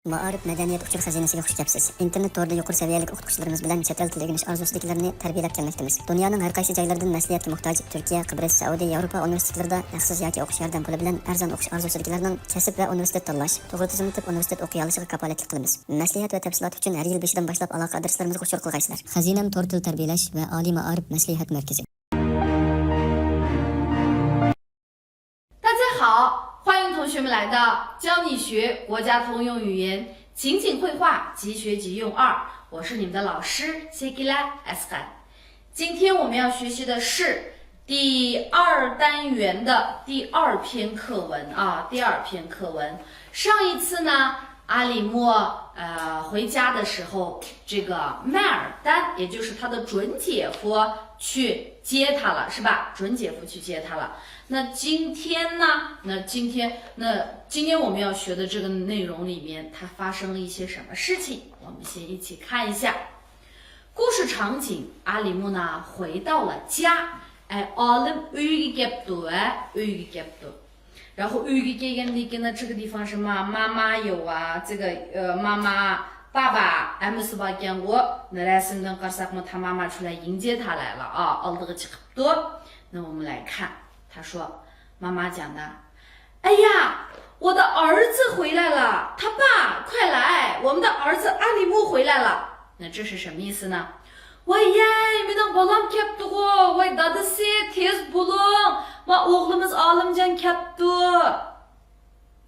Maarif madaniyat uchur xazinasiga xush kelibsiz. Internet to'rida yuqori saviyali o'qituvchilarimiz bilan chet el tili o'rganish orzusidagilarni tarbiyalab kelmoqdamiz. Dunyoning har qaysi joylaridan maslahatga muhtoj Turkiya, Qibrис, Saudiya, Yevropa universitetlarida haqsiz yoki o'qish yordam puli bilan arzon o'qish orzusidagilarning kasb va universitet tanlash, to'g'ri tizimli universitet o'qiy olishiga kafolatlik qilamiz. Maslahat va tafsilot uchun har yil 5dan boshlab aloqa adreslarimizga qo'shib qilgaysizlar. Xazinam to'rt til tarbiyalash va oliy ma'arif maslahat markazi. 大家好，欢迎同学们来到教你学国家通用语言情景绘画即学即用2，我是你们的老师 Segila Eskan。今天我们要学习的是第2单元的第2篇课文啊，第2篇课文。上一次呢，阿里莫回家的时候，这个麦尔丹，也就是他的准姐夫去接他了，是吧？准姐夫去接他了。那今天呢？今天我们要学的这个内容里面，它发生了一些什么事情？我们先一起看一下故事场景。阿里木呢回到了家，olim uyga kelibdi，uyga kelibdi。然后uyga kelgandan呢，这个地方是妈妈有啊，这个妈妈。爸爸 Ms 吧见过，那来深圳qarasaqmi，他妈妈出来迎接他来了啊，oldiga chiqibdi。那我们来看，他说妈妈讲的，哎呀，我的儿子回来了，他爸快来，我们的儿子阿里木回来了。那这是什么意思呢？Voy-ey, mening bolam kelibdi-ku, voy dadasi tez bo'ling, va o'g'limiz Olimjon kelibdi。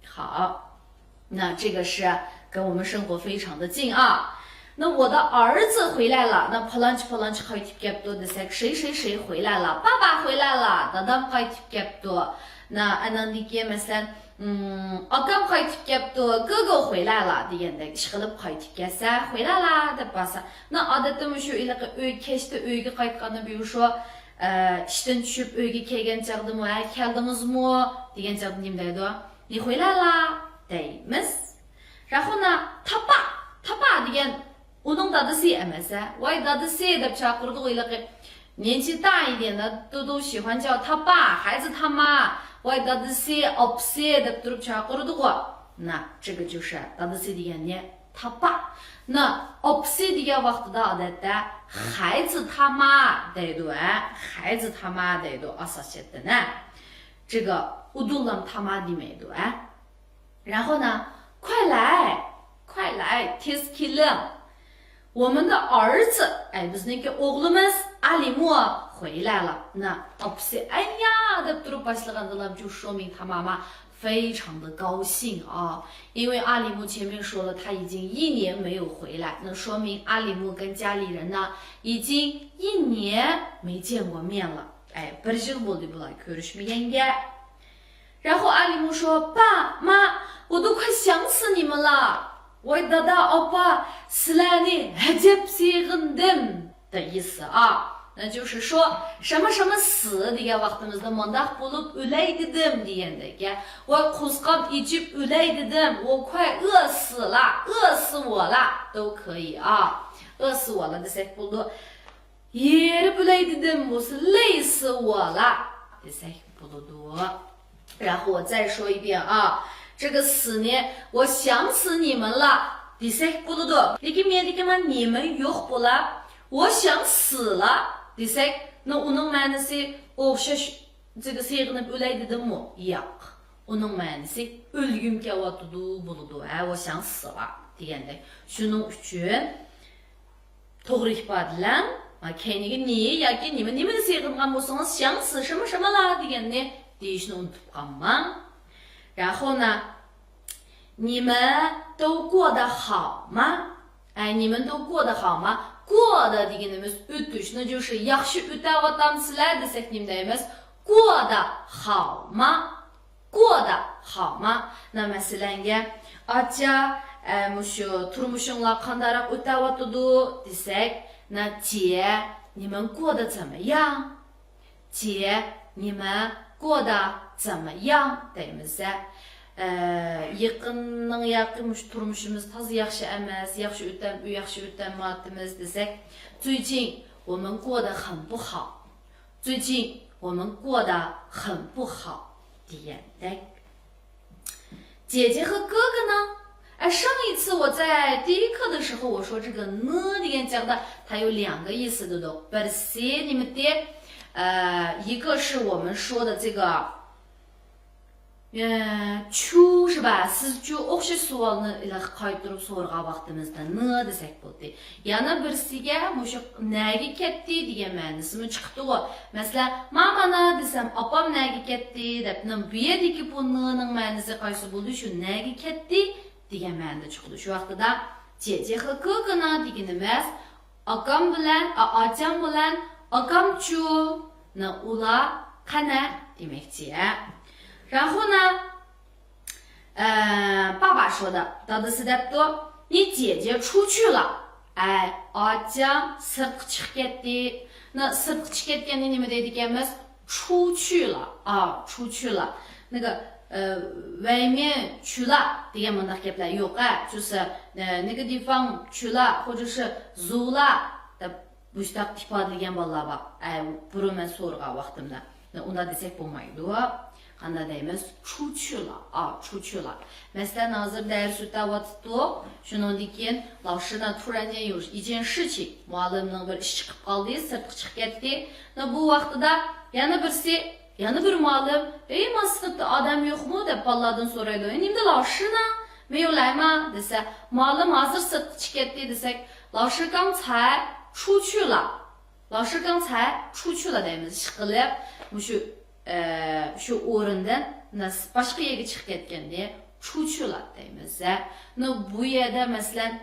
好，那这个是跟我们生活非常的近啊。那我的儿子回来了，那 palonchi qaytib kelibdi desak， 谁回来了？爸爸回来了，dadam qaytib kelibdi。那anandan keyin masalan akam qaytib kelibdi， 哥哥回来了degandek ishqilib qaytib kelsa， 回来啦deb bo'lsa， 那odatda shu kechda uyga qaytganda， 比如说ishdan tushib uyga kelgan chog'dami keldingizmi degan chog'da nima deydi？ 你回来啦 deymiz。然后呢，他爸degan uning dadasi emas， voy dadasi deb chaqirdi。年纪大一点的都喜欢叫他爸，孩子他妈voy dadasi opsi deb turib chaqirdi。那这个就是 dadasi deganni他爸。那 opsi degan vaqtida odatda孩子他妈deydi， 孩子他妈deydi asosiyatda。这个 udullam他妈demaydi。然后呢，快来 tez keling， 我们的儿子bizniki o'g'limiz阿里莫回来了。那 opsi 哎呀deb turib boshlagandalar， 就说明他妈妈非常的高兴啊，因为阿里木前面说了他已经1年没有回来，那说明阿里木跟家里人呢已经1年没见过面了。bir yil bo'ldi bular ko'rishmaganga。然后阿里木说，爸妈，我都快想死你们了。voy dada opa sizlarni ajab seg'indim的意思啊，那就是说什么什么死degan vaqtimizda mundaq bo'lib o'lay dedim degandek， voy qo'zqab ichib o'lay dedim， 我快饿死了，饿死我了都可以啊，饿死我了desak bo'ldi。erib o'lay dedim bo'lsa累死我了desak bo'ladi。然后我再说一遍啊，这个死呢，我想死你们了。desak bo'ladi。lekin men deyman你们yo'q bo'lib， 我想死了 desak， 那uning ma'nosi o'xshash这个seg'inib o'lay dedimmi？ yo'q， uning ma'nosi o'lgim kelyapti bo'ladi， 我想死了degandek。shuning uchun to'g'ri ifodalang keyingi ni yoki nimani seg'ingan bo'lsangiz 想死什么什么啦 deganni deyishni unutib qolmang。然后呢，你们都过得好吗？你们都过得好吗？过的deganimiz o'tish， 那就是 yaxshi o'tayotamsizlar desak nima deymiz？ 过得好吗？过得好吗？那masalanga acha shu turmushinglar qandaroq o'tayotidi desak， 那姐你们过得怎么样？姐你们过得怎么样deymiz。yaqin turmushimiz toza yaxshi emas， yaxshi o'tamayapmiz desak， 最近我们过得很不好，最近我们过得很不好degandek。姐姐和哥哥呢？上一次我在第一课的时候，我说这个呢里面讲的，它有两个意思，对不对？Bersi你们的，一个是我们说的这个，추是吧？是就혹시 수학은 qaytırıp so'rg'a vaqtimizda ne desek bo'ldi. Yana birisiga mushu nega ketdi degan ma'nosimi chiqdi-ku. Masalan, men mana desam, opam nega ketdi deb, bu yerdagi bu nening ma'nosi qaysi bo'ldi? Shu nega ketdi degan ma'noda chiqdi. Shu vaqtida 姐姐和哥哥呢 deganimiz akam bilan, acham bilan akamchu ular qana demakchi. 然后呢，爸爸说的，到的是的多，你姐姐出去了，acham sirtqa chiqib ketdi。那 sirtqa chiqib ketganda nima deydigimiz？出去了啊，出去了。那个外面去了degan bunday gaplar yo'q就是那个地方去了，或者是走了deb bushtaq ifodalagan bolalar bor. Burun men so'rg'an vaqtimda. Unda desak bo'lmaydi. Qanday deymiz? 出去了啊，出去了。Mesela hazır ders o'tayotdi. Shundan keyin 老师呢突然间有一件事情, muallimning bir ish chiqib qoldi, sirtqa chiqib ketdi. Bu vaqtida yana bir muallim, men sinfda odam yo'qmi deb bolalardan so'raydi. Endi 老师呢没有来吗 desa, muallim hozir sirtqa chiqib ketdi desak, 老师刚才出去了. 老师刚才出去了 deymiz. Ishqilib, shu o'rindan boshqa yerga chiqib ketganda 出去了 deymiz. Bu yerda masalan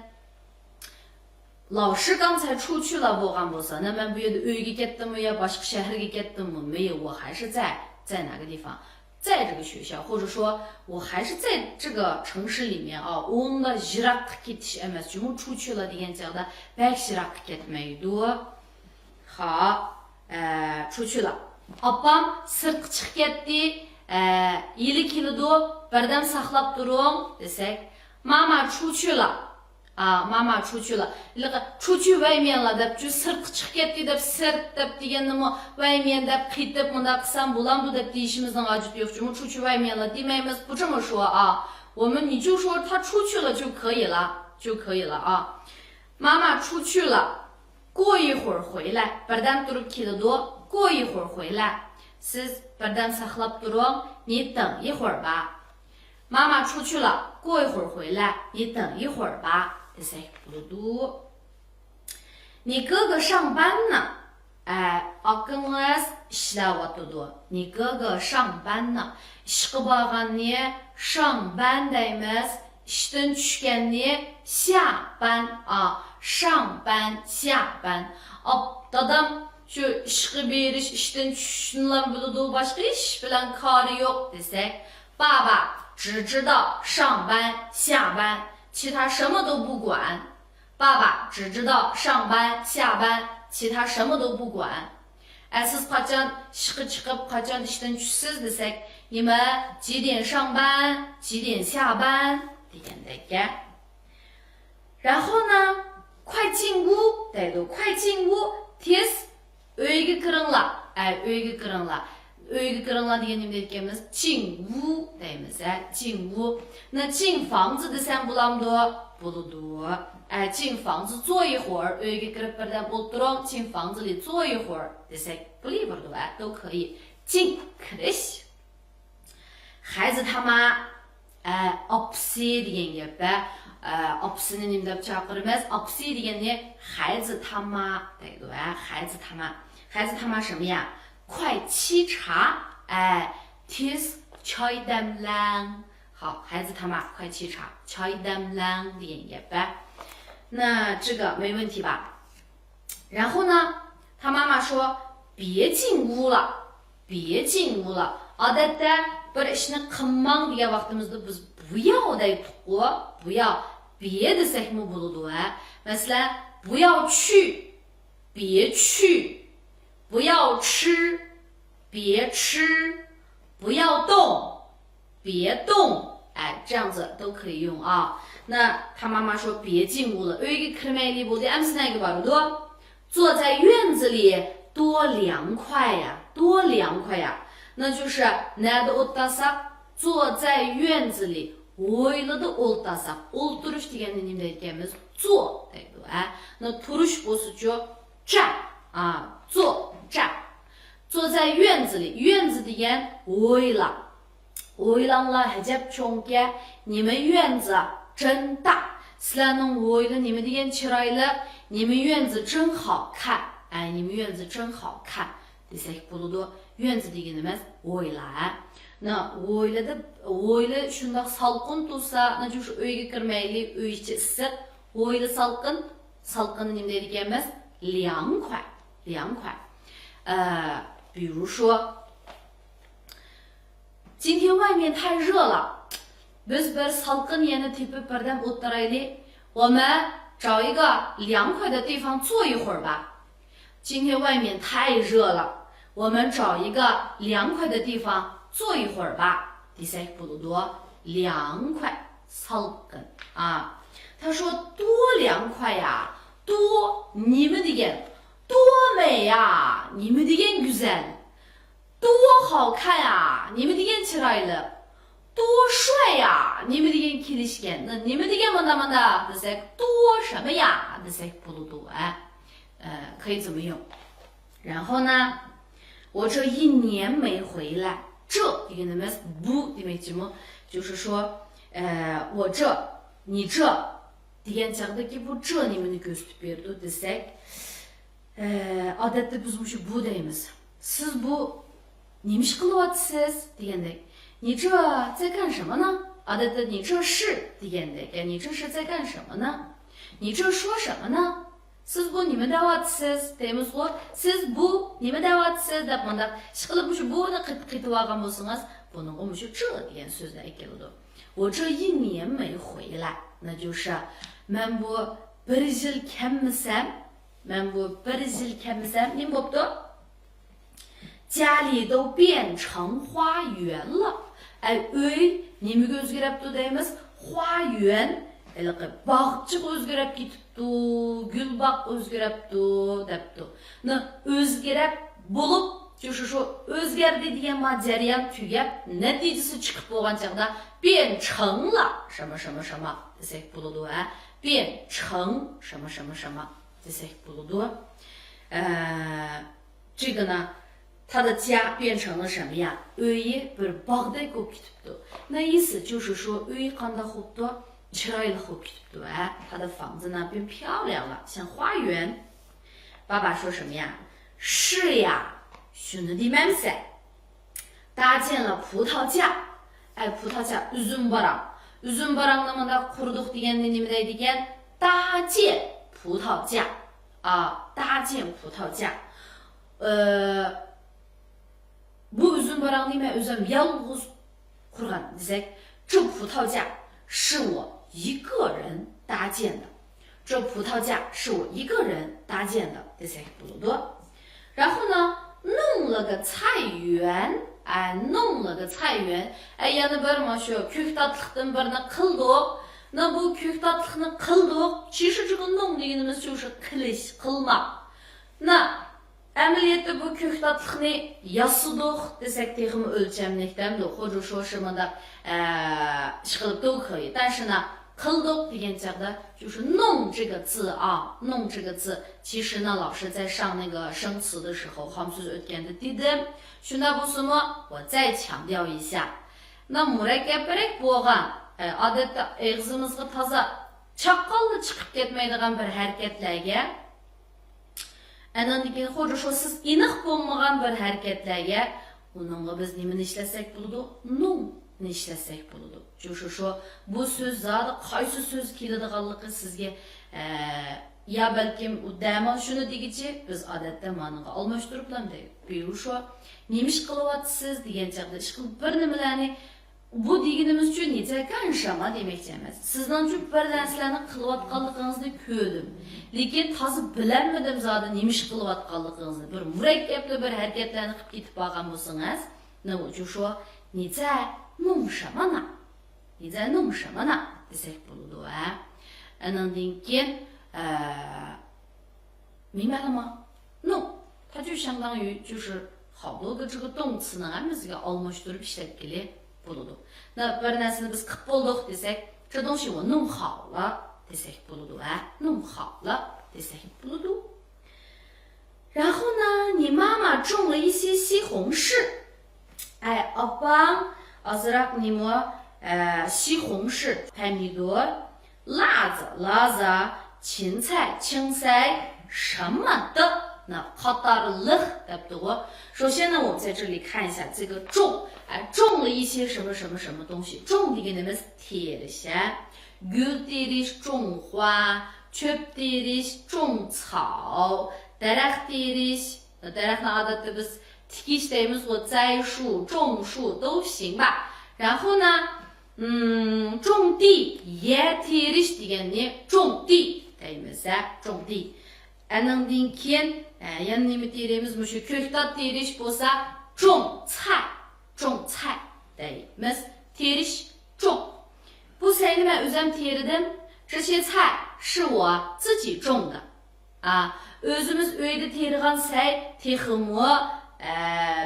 老师刚才出去了 bo'lgan bo'lsa, men bu yerda uyga ketdimmi yo boshqa shaharga ketdimmi? 没有，我还是在哪个地方？在这个学校，或者说我还是在这个城市里面啊。Onunla jiroqqa ketish emas, chunki 出去了 degan chog'da bak jiroqqa ketmaydi. 好，出去了。Opam sirtqa chiqib ketdi, yili keladi, birdan saqlab turing desak, mama 出去了. Mama 出去了. 出去外面了 deb, sirtqa chiqib ketdi deb, sirt deb deganimi, 外面 deb qaytib bunda qilsam bo'lamdi deb deyishimizning hojati yo'q. Chunki 出去外面了 demaymiz, 不这么说啊。我们你就说他出去了就可以了，就可以了啊。妈妈出去了, 过一会儿回来, birdan turib keladi. 过一会儿回来 siz birdan saqlab turing, 你等一会儿吧。妈妈出去了，过一会儿回来，你等一会儿吧。desak bo'ladi. 你哥哥上班呢. Akangiz ishlayotdi. 你哥哥上班呢. Ishga borganni 上班 deymiz. Ishdan tushganni 下班啊，上班下班. Dadam shu ishga berish, ishdan tushishni biladi, boshqa ish bilan kori yo'q desak, 爸爸只知道上班下班，其他什么都不管。爸爸只知道上班下班，其他什么都不管。siz qachon ishga chiqib, qachon ishdan tushsiz desak, 你们几点上班，几点下班 degandek. 然后呢，快进屋 deydi. 快进屋 tez uyga kiringlar. Uyga kiringlar. Uyga kiringlar degan nima deyotganimiz? 进屋 deymiz. 进屋. 那进房子desam bo'lamdi? Bo'ladi. 进房子坐一会儿, uyga kirib birdan o'tiring, 进房子里坐一会儿 desak bo'laveradi, 都可以. 进 kirish. 孩子他妈 opsi degan gap. Opsini nima deb chaqiramiz? Opsi degani 孩子他妈 deydi. 孩子他妈. 孩子他妈什么呀？快沏茶，tez choy damlang. 好，孩子他妈快沏茶 choy damlang degan gap. 那这个没问题吧？然后呢，他妈妈说别进屋了，别进屋了。Odatda bir ishni qilmang degan vaqtimizda biz 不要 deydik-ku, 不要 别 desakmi bo'ladi. Masalan, 不要去，别去，不要吃，别吃，不要动，别动。这样子都可以用啊。那他妈妈说别进屋了， uyga kirmaylik bo'ldi. Amsi nega boradi? 坐在院子里多凉快呀，多凉快呀。那就是 nada o'tlasak 坐在院子里 ойлыды олтасақ, олтырыш дегенді немде екенбіз? Цо дейді. Но тұрыш болсычо ча. 坐站，坐在院子里，院子деген ойлаңла хәҗәп чоңке, 你们院子真大. Сіләнің ойлы неме деген чырайлы, 你们院子真好看. 你们院子真好看. Десек болуды, 院子дегеніміз ойла. Ойлы шындақ салқын туса, жүш өйге кірмейлі, өй іші ісік, ойлы салқын, салқыны неме дегеніміз 凉快. 比如说今天外面太热了 biz bir salqin yerni tepib birdan o'tiraylik 我们找一个凉快的地方坐一会儿吧 今天外面太热了 我们找一个凉快的地方坐一会儿吧 desek bo'ladi 凉快 salqin 他说多凉快呀 多 nima degan 多美呀 nima degan güzel 多好看呀 nima degan chiroyli 多帅呀 nima degan kelishgan nima degan mana desak 多什么呀 desak bo'ladi 可以怎么用然后呢我这一年没回来这 deganimiz bu demakchimi 就是说我这你这 degan chaqdagi bu这nimani ko'rsatib berdi desak odatda biz bu deymiz siz bu nima ish qilyapsiz degandek 你这在干什么呢 odatda 你这是 degandek 你这是在干什么呢 你这说什么呢 siz bu nima deyapsiz deymizku siz bu nima deyapsiz deb manda ish qilib buni qaytib olgan bo'lsangiz buning o'sha 这 degan so'zlar keladi 我这一年没回来那就是men bu bir yil kelmasam men bu bir yil kelmasam nima bo'pti 家里都变成花园了 uy nimaga o'zgaribdi deymiz 花园 bog'chiq o'zgarib ketibdi gulbaq o'zgaribdi debdi o'zgarib bo'lib 就是说 o'zgardi degan jarayon tugab natijasi chiqib bo'lgan chaqda 变成了什么什么什么 desak bo'ladi 变成什么什么什么 desak bo'ladi 这个呢 他的家变成了什么呀 uyi bir bog'day bo'lib ketibdi 那意思就是说 uy qanday bo'libdi chiroyli bo'lib ketibdi 他的房子呢变漂亮了像花园爸爸说什么呀是呀 shuni deymamsan 搭建了葡萄架 葡萄架 uzum barang nimada qurdik deganda nima deydi ekan 搭建葡萄架 搭建葡萄架 bu uzum barang nima o'zim yolg'iz qurgan desak 这葡萄架是我一个人搭建的 这葡萄架是我一个人搭建的 desak bo'ladi 然后呢 弄了个菜园 弄了个菜园 yana bir mana shu ko'ktatliqdan birini qildik bu ko'ktatliqni qildik 其实这个弄 deganimiz 就是qilish qilmoq amaliyotda bu ko'ktatliqni yasidik desak texmi o'lchamlikdan 或者说什么的 ish qilib 都可以但是呢 qildik degan chaqda 就是弄这个字弄这个字其实呢老师在上那个生词的时候 hamso'z o'tganda dedim shunda bo'lsa-mu 我再强调一下 murakkabroq bo'lgan odatda og'zimizga toza chaqqonli chiqib ketmaydigan bir harakatlarga andan keyin 或者说 siz aniq bo'lmagan bir harakatlarga uningga biz nimani ishlasak bo'ladi弄 ishlasak bo'ladi 就是说 bu so'z zodi qaysi so'z keladiganligi sizga ya balkim dam shuni degichi biz odatda ma'noga almashtirib deydi 比如说 nima ish qilyapsiz degan chaqda ish qilib bir nimalarni bu deganimiz uchun ni在干什么 demoqchi emas sizning uchun bir narsalarni qilayotganligingizni ko'rdim lekin toza bilolmadim zodi nima ish qilayotganligingizni bir murakkabli bir harakatlarni qilib ketib qolgan bo'lsangiz 那我就说你在弄什么呢 你在弄什么呢 desak bo'ladi andan keyin 明白了吗 弄 它就相当于就是好多个这个动词呢 hammasiga almashtirib ishlatgili bo'ladi. 那bir narsani biz qilib bo'ldik desak, 这东西我弄好了 desak bo'ladi, 弄好了 desak bo'ladi. 然后呢，你妈妈种了一些西红柿。哎，opam azrak nimo西红柿 pomidor 辣子芹菜青菜什么的。那 qatarlıq 对不对？首先呢，我们在这里看一下这个种，种了一些什么什么什么东西。种deganimiz terish, gul terish 种花, çöp terish 种草, daraxt terish, daraxtni odatda biz tikish deymiz, 或栽树、种树都行吧。然后呢，种地 yer terish deganni 种地deymiz, 种地。Andan keyin yana nima deymiz? Mushu ko'ktat terish bo'lsa, 种菜 deymiz. Terish 种。Bu sayni men o'zim terdim. 这些菜是我自己种的。O'zimiz uyda tergan say texmi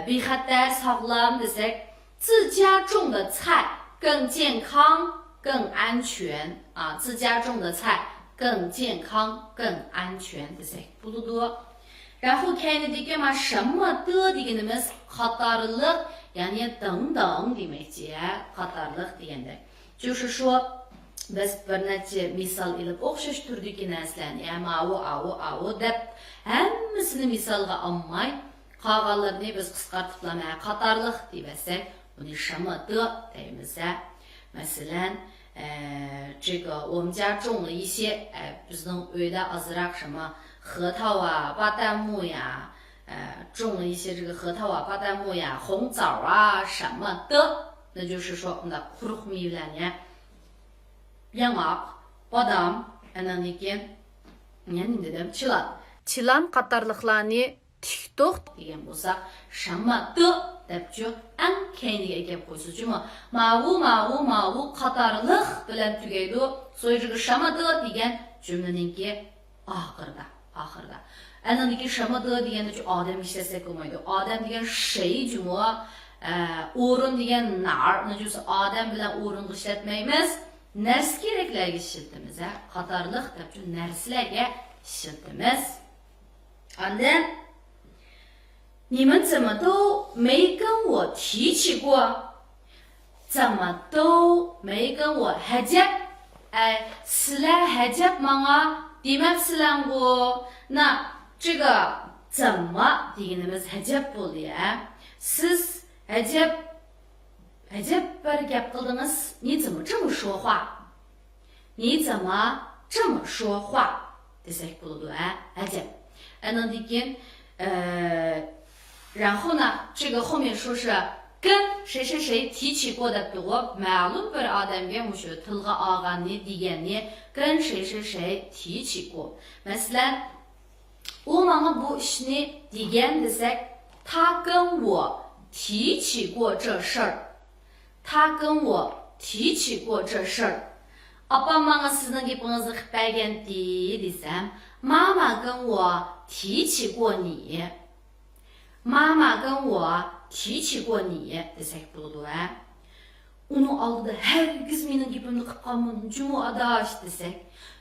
bexatar sog'lom desak, 自家种的菜更健康、更安全自家种的菜更健康、更安全desak bo'ladi. 然后 kendideki ma 什么的 deganimiz qatorliq, ya'ni 等等 demekchi. Qatorliq deganda 就是说 biz bir necha misol ilib o'xshash turdagi narsalarni, avu deb hammasini misolga olmay, qolganlarini biz qisqartirib qatorliq deb olsak, buni 什么的 deymiz. Masalan, 这个我们家种了一些bizning uyda ozroq 什么核桃巴旦木呀，种了一些这个核桃巴旦木呀，红枣什么的，那就是说我们的 quruq mevlarni yangoq, bodom, andan keyin nima dedim, chilan qatorliqlarni tiktok degan bo'lsa, 什么的 debchu ang keyingiga kelib qo'ysa juma mavu qatorliq bilan tugaydi. 所以这个 什么的 degan jumlaningki oxirida. Andan keyin 什么的 deganda odam ishlasa bo'lmaydi. Odam degan shay juma, o'rin degan nar, najus odam bilan o'ringa ishlatmaymiz. Narsa keraklarga ishlatamiz. Qatorliq debchu narsalarga ishlatamiz. Andan 你们怎么都没跟我提起过？怎么都没跟我 hajab? sizlar hajab manga demabsizlar. 那这个怎么 deganimiz hajab bo'ldi. Siz hajab bir gap qildingiz. 你怎么这么说话？你怎么这么说话 desak bo'ladi. hajab. Andan keyin 然后呢，这个后面说是跟谁谁谁提起过的多，ma'lum bir odamga mushu tilga olganni deganni 跟谁谁谁提起过。Masalan, u menga bu ishni degan desak, 他跟我提起过这事儿。他跟我提起过这事儿。Opam menga sizning gapingizni qilib bergandi desam, 妈妈跟我提起过你。妈妈跟我提起过你 desak bo'ladi. Uni oldida hergiz mening gapimni qilib qolmang, juma adash desak,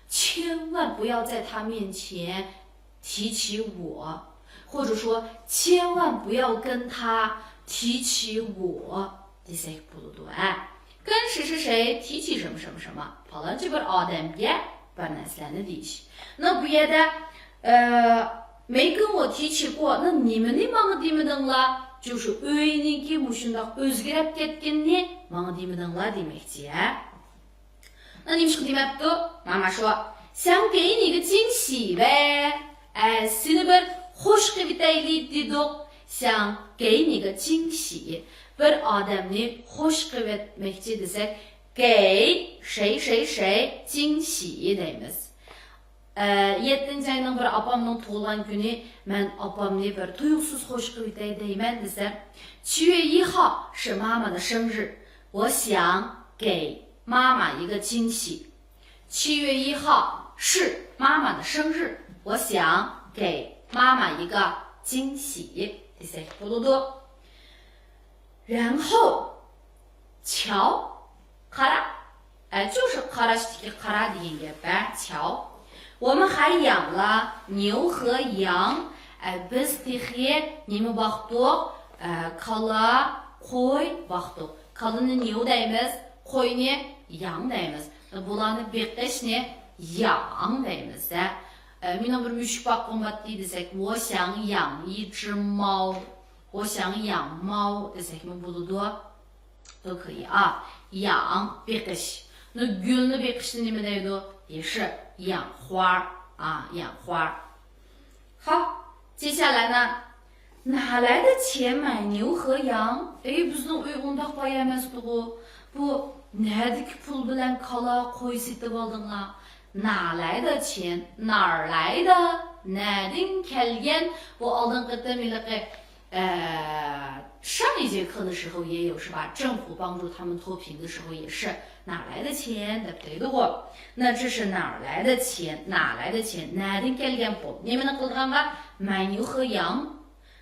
千万不要在他面前提起我，或者说千万不要跟他提起我 desak bo'ladi. 跟谁谁谁提起什么什么什么 falonchi bir odamga bir narsalarni deyish. 那bu yerda 没跟我提起过，那你们的忙demedinglar, 就是 uyiniki mushundoq o'zgarib ketganni manga demedinglar demakchi. 那你们是demabdi? 妈妈说想给你个惊喜呗. Seni bir xush qilib aytaylik dedik. 想给你个惊喜. Bir odamni xush qilib aytmoqchi desak, 给谁谁谁惊喜deymiz. 7 ayning bir opamning tug'ilgan kuni men opamni bir tuyuqsiz xush qilib aytay deyman desam, 7月1号是妈妈的生日，我想给妈妈一个惊喜。7月1号是妈妈的生日，我想给妈妈一个惊喜。desak bo'ladi. 然后桥，卡拉，就是卡拉西卡拉的音乐吧，桥。我们还养了牛和羊，biz nima boqdik, kala, qo'y boqdik. Kalani牛deymiz, qo'yni羊deymiz. Bularni beqishni羊deymiz. Mina bir mushuk boqqan bo'tdi desak, 我想养一只猫，我想养猫 desakmi bo'ladi， 都可以啊。养 beqish， 那 gulni beqishni nima deydi？ 也是养花啊，养花。好，接下来呢，哪来的钱买牛和羊？bizning uy undaq boy emasdi-ku. Bu nadiki pul bilan kala, qo'y setib oldinglar? 哪来的钱？哪儿来的？Nereden kelgan？ 我aldığım上一节课的时候也有是吧？政府帮助他们脱贫的时候也是哪来的钱？对不对的我？那这是哪儿来的钱？哪来的钱？Nereden kelgan bu？ 你们能够看吧？买牛和羊，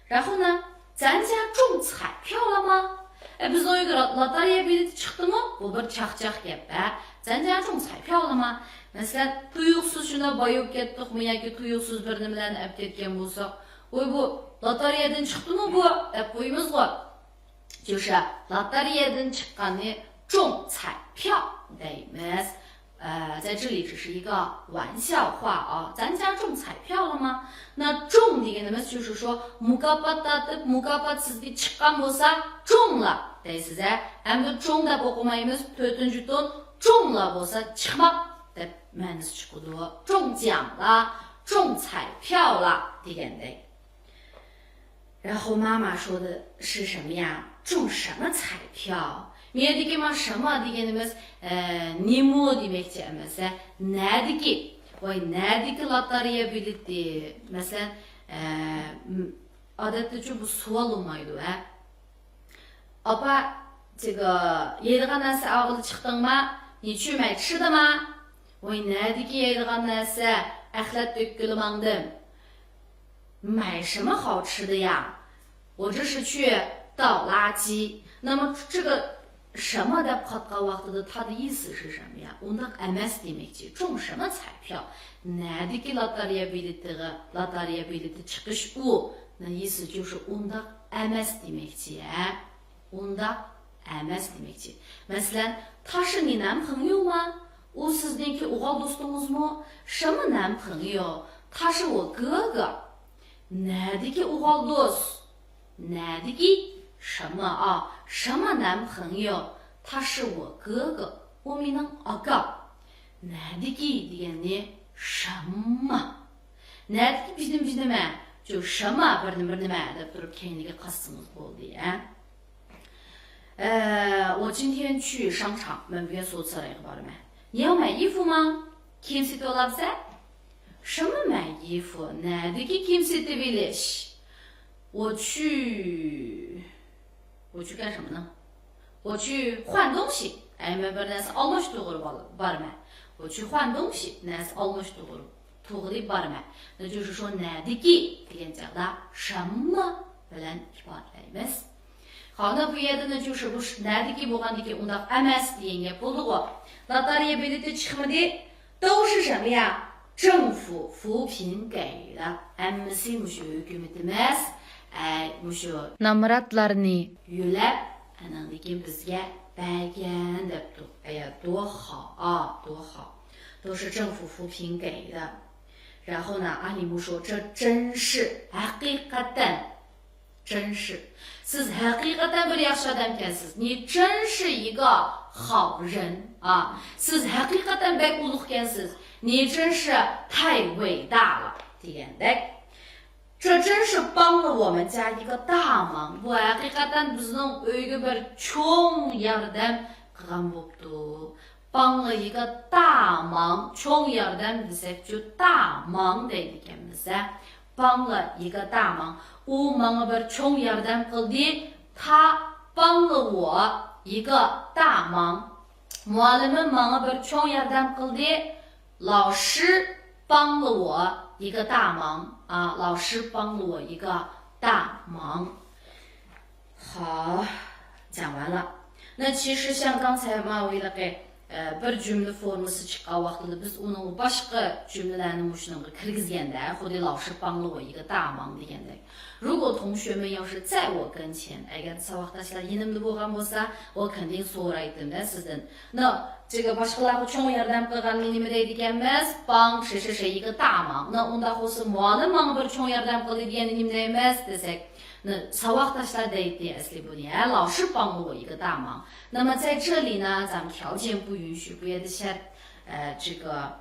然后呢，咱家中彩票了吗？biz o'yga lotereya bileti chiqdimi? Bu bir chaqchaq gap.咱家中彩票了吗？Masalan, tuyuqsiz shuna boyib ketdikmi yoki tuyuqsiz bir nimalarni olib ketgan bo'lsak, voy bu lotereyadan chiqdimi bu deb qo'yamiz-ku. 就是lotereyadan chiqqanni 中彩票 deymiz. 在这里只是一个玩笑话啊。咱家中彩票了吗？那中deganimiz就是说 mukofotsiz chiqqan bo'lsa 中了 deysizlar. Endi 中 deb o'qimaymiz. 4-chi ton 中了 bo'lsa chiqmoq deb ma'nosi chiqadi. 中奖了，中彩票了 degandek。然后妈妈说的是什么呀？中什么彩票？Merdeki ma shama deganimiz nima demakchi emas, nadiki. Voy nadiki lotereya bileti. Masalan, odatda bu savol bo'lmaydi, Opa, 这个 yeydigan narsa og'ili chiqdingmi? 你去买吃的吗？ Voy nadiki yeydigan narsa axlat to'kkili mangdim. 买什么好吃的呀？我这是去倒垃圾。那么这个什么的 qatqa vaqtida 它的意思是什么呀？ Undaq emas demakchi. 中什么彩票？ Nadiki lotereya bileti chiqish u. 那意思就是 undaq emas demakchi. Undaq emas demakchi. Masalan, 他是你男朋友吗？ U sizniki o'g'il do'stingizmi？ 什么男朋友？ 他是我哥哥。 Nadiki o'g'il do'st? Nadiki 什么啊？什么男朋友？他是我哥哥。我mening aka。Nadiki degani 什么？ Nadiki bizning nima？ 就什么bir nima deb turib keyingiga qasdingiz bo'ldi我今天去商场 men bugun so'zlarga boraman. 你要买衣服吗？ Kiyim setib olabsan? 什么买衣服？ Nadiki kiyim setib olish？ 我去干什么呢？我去换东西。men bir narsa almashtirib boraman. 我去换东西 narsa almashtirib to'g'ri boraman. 那就是说 nadiki degan joqda 什么 bilan ifodalaymiz. 好，那bu yerda呢就是bu nadiki bo'lgandan keyin undaq emas degan gap bo'ldi-ku. Lotereya bileti chiqmadi 都是什么呀？政府扶贫给的。Hammasi mushu hukumatimiz mushu namoratlarni yo'lab andan keyin bizga bergan debdi. 多好啊，多好，都是政府扶贫给的。然后呢，阿里木说这真是 haqiqatan 真是 siz haqiqatan bir yaxshi odam ekansiz. 你真是一个好人啊 siz haqiqatan bek ulug' ekansiz. 你真是太伟大了 degandek. 这真是帮了我们家一个大忙. Bu haqiqatan bizning uyga bir cho'ng yordam qilgan bo'pti. 帮了一个大忙 cho'ng yordam desak 就大忙deydi ekanmiz. 帮了一个大忙 u menga bir cho'ng yordam qildi. 他帮了我一个大忙. Muallimim menga bir cho'ng yordam qildi. 老师帮了我一个大忙啊！老师帮了我一个大忙。好，讲完了。那其实像刚才嘛o'ylagay bir cümle forması chiqqan vaqtida biz uni boshqa cümlelarni shunga kirgizganda xuddi 老师帮了我一个大忙degandek. 如果同学们要是在我跟前 agar saboqdashlar yonimda bo'lgan bo'lsa 我肯定 so'raydim-da sizdan. 那这个 boshqalarga cho'ng yordam qilganni nima deydi ekanmiz? 帮谁谁谁一个大忙. 那 unda bo'lsa muallim menga bir cho'ng yordam qildi degani nima deymiz desak 那 saboqdashlar deydi asli buni 老师帮了我一个大忙. 那么在这里呢咱们条件不允许 bu yerda shart 这个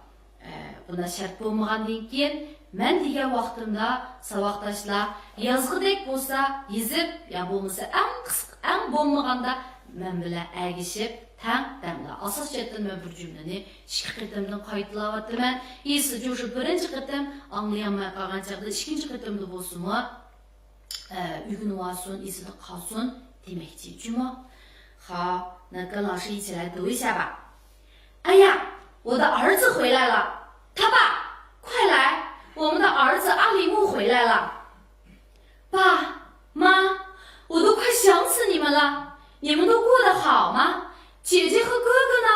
buna shart bo'lmagandan keyin men degan vaqtimda saboqdashlar yozg'idek bo'lsa yezib ya bo'lmasa eng bo'lmaganda men bilan agishib tang damda asos chetdan men bir jumlani ikki qitimdan qaytalayapman. Esi jo'shi birinchi qitim anglayolmay qolgan chaqda ikkinchi qitimda bo'lsa-mu uygun olsun, esida qolsin demakchi. Juma 好，那跟老师一起来读一下吧。哎呀，我的儿子回来了！他爸，快来，我们的儿子阿里木回来了。爸妈，我都快想死你们了，你们都过得好吗？姐姐和哥哥呢？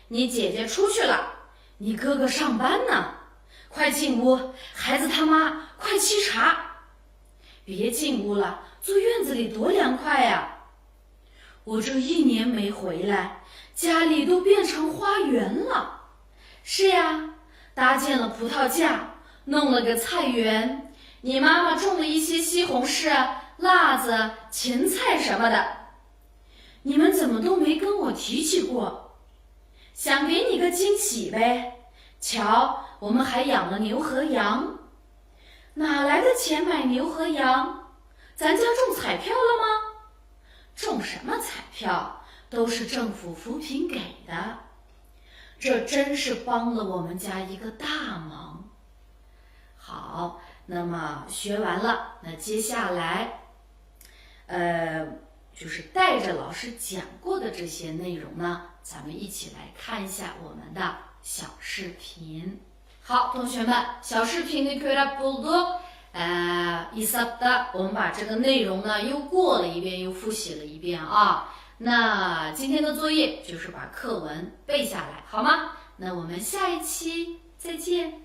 你姐姐出去了，你哥哥上班呢。快进屋，孩子他妈，快沏茶。别进屋了，坐院子里多凉快呀！我这1年没回来，家里都变成花园了。是呀，搭建了葡萄架，弄了个菜园，你妈妈种了一些西红柿、辣子、芹菜什么的。你们怎么都没跟我提起过？想给你个惊喜呗。瞧，我们还养了牛和羊。哪来的钱买牛和羊？咱家中彩票了吗？中什么彩票？都是政府扶贫给的。这真是帮了我们家一个大忙。好，那么学完了，那接下来就是带着老师讲过的这些内容呢，咱们一起来看一下我们的小视频。好，同学们，小视频的ko'rib bo'ldik。Isabda 我们把这个内容呢又过了一遍，又复习了一遍啊。那今天的作业就是把课文背下来，好吗？那我们下一期再见。